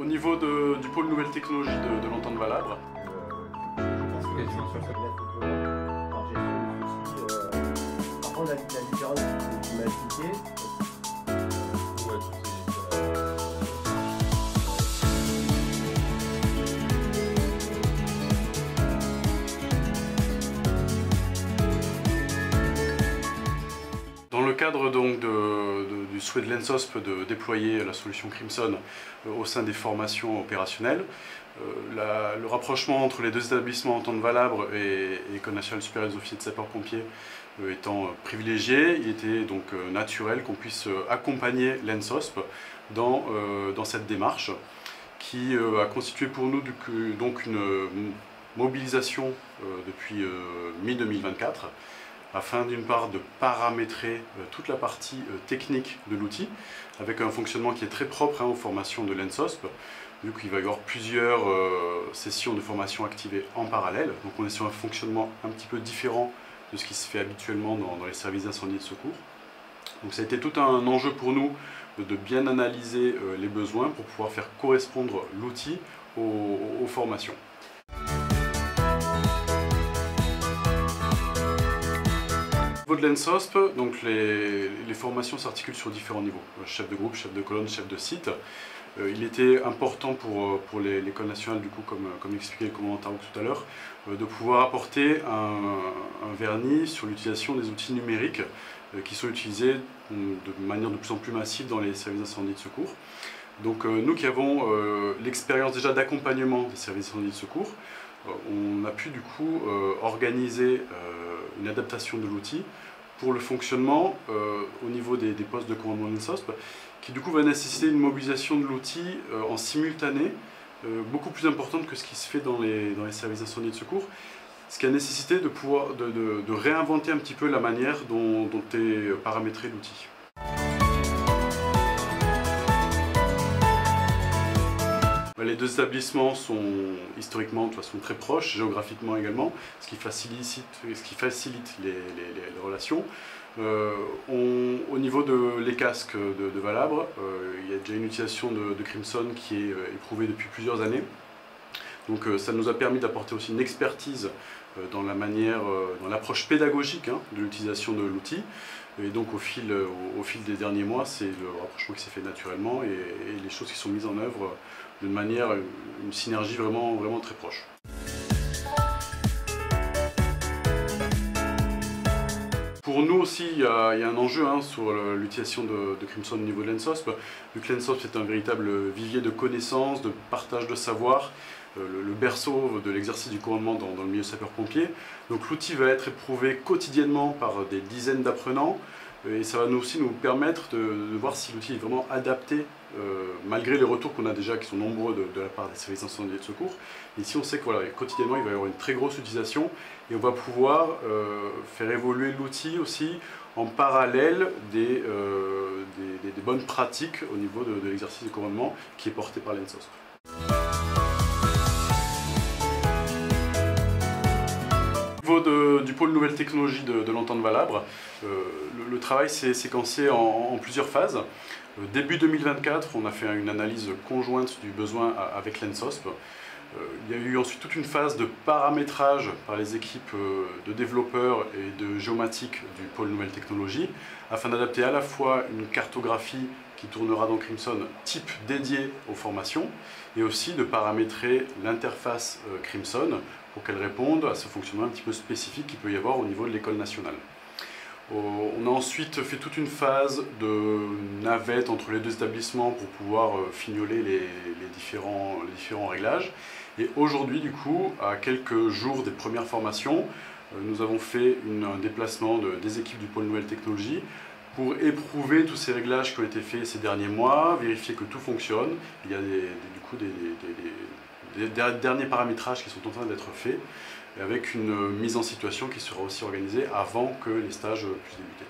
Au niveau du pôle nouvelles technologies de l'Entente Valabre, Je pense que sur ce alors j'ai trouvé aussi. Par contre, la différence que tu m'as expliqué. dans le cadre donc du souhait de l'ENSOSP de déployer la solution Crimson au sein des formations opérationnelles, le rapprochement entre les deux établissements Entente Valabre et École nationale supérieure des officiers de sapeurs-pompiers étant privilégié, il était donc naturel qu'on puisse accompagner l'ENSOSP dans cette démarche qui a constitué pour nous donc une mobilisation depuis mi-2024 afin d'une part de paramétrer toute la partie technique de l'outil avec un fonctionnement qui est très propre aux formations de l'ENSOSP, vu qu'il va y avoir plusieurs sessions de formation activées en parallèle. Donc on est sur un fonctionnement un petit peu différent de ce qui se fait habituellement dans les services d'incendie et de secours. Donc ça a été tout un enjeu pour nous de bien analyser les besoins pour pouvoir faire correspondre l'outil aux formations. Au niveau de l'ENSOSP, donc les formations s'articulent sur différents niveaux. Chef de groupe, chef de colonne, chef de site. Il était important pour l'école nationale, du coup, comme expliquait le commandant Tarouk tout à l'heure, de pouvoir apporter un vernis sur l'utilisation des outils numériques qui sont utilisés de manière de plus en plus massive dans les services d'incendie et de secours. Donc nous qui avons l'expérience déjà d'accompagnement des services d'incendie et de secours, on a pu du coup organiser une adaptation de l'outil pour le fonctionnement au niveau des postes de commandement de l'ENSOSP, qui du coup va nécessiter une mobilisation de l'outil en simultané, beaucoup plus importante que ce qui se fait dans les services d'incendie et de secours, ce qui a nécessité de réinventer un petit peu la manière dont est paramétré l'outil. Les deux établissements sont historiquement de toute façon très proches, géographiquement également, ce qui facilite les relations. Au niveau des casques de Valabre, il y a déjà une utilisation de Crimson qui est éprouvée depuis plusieurs années. Donc ça nous a permis d'apporter aussi une expertise dans l'approche pédagogique de l'utilisation de l'outil. Et donc au fil des derniers mois, c'est le rapprochement qui s'est fait naturellement et les choses qui sont mises en œuvre d'une manière, une synergie vraiment très proche. Pour nous aussi, il y a un enjeu sur l'utilisation de Crimson au niveau de l'ENSOSP, vu que l'ENSOSP est un véritable vivier de connaissances, de partage de savoir, le berceau de l'exercice du commandement dans le milieu sapeur-pompier. Donc l'outil va être éprouvé quotidiennement par des dizaines d'apprenants et ça va aussi nous permettre de voir si l'outil est vraiment adapté malgré les retours qu'on a déjà qui sont nombreux de la part des services d'incendie et de secours. Ici on sait que voilà, quotidiennement il va y avoir une très grosse utilisation et on va pouvoir faire évoluer l'outil aussi en parallèle des bonnes pratiques au niveau de l'exercice du commandement qui est porté par l'ENSOSP. Au niveau du pôle nouvelles technologies de l'Entente Valabre, le travail s'est séquencé en plusieurs phases. Début 2024, on a fait une analyse conjointe du besoin avec l'ENSOSP. Il y a eu ensuite toute une phase de paramétrage par les équipes de développeurs et de géomatique du pôle nouvelles technologies afin d'adapter à la fois une cartographie qui tournera dans Crimson type dédié aux formations et aussi de paramétrer l'interface Crimson pour qu'elle réponde à ce fonctionnement un petit peu spécifique qu'il peut y avoir au niveau de l'école nationale. On a ensuite fait toute une phase de navette entre les deux établissements pour pouvoir fignoler les différents réglages. Et aujourd'hui, du coup, à quelques jours des premières formations, nous avons fait un déplacement des équipes du pôle nouvelles technologies pour éprouver tous ces réglages qui ont été faits ces derniers mois, vérifier que tout fonctionne. Il y a du coup des derniers paramétrages qui sont en train d'être faits, avec une mise en situation qui sera aussi organisée avant que les stages puissent débuter.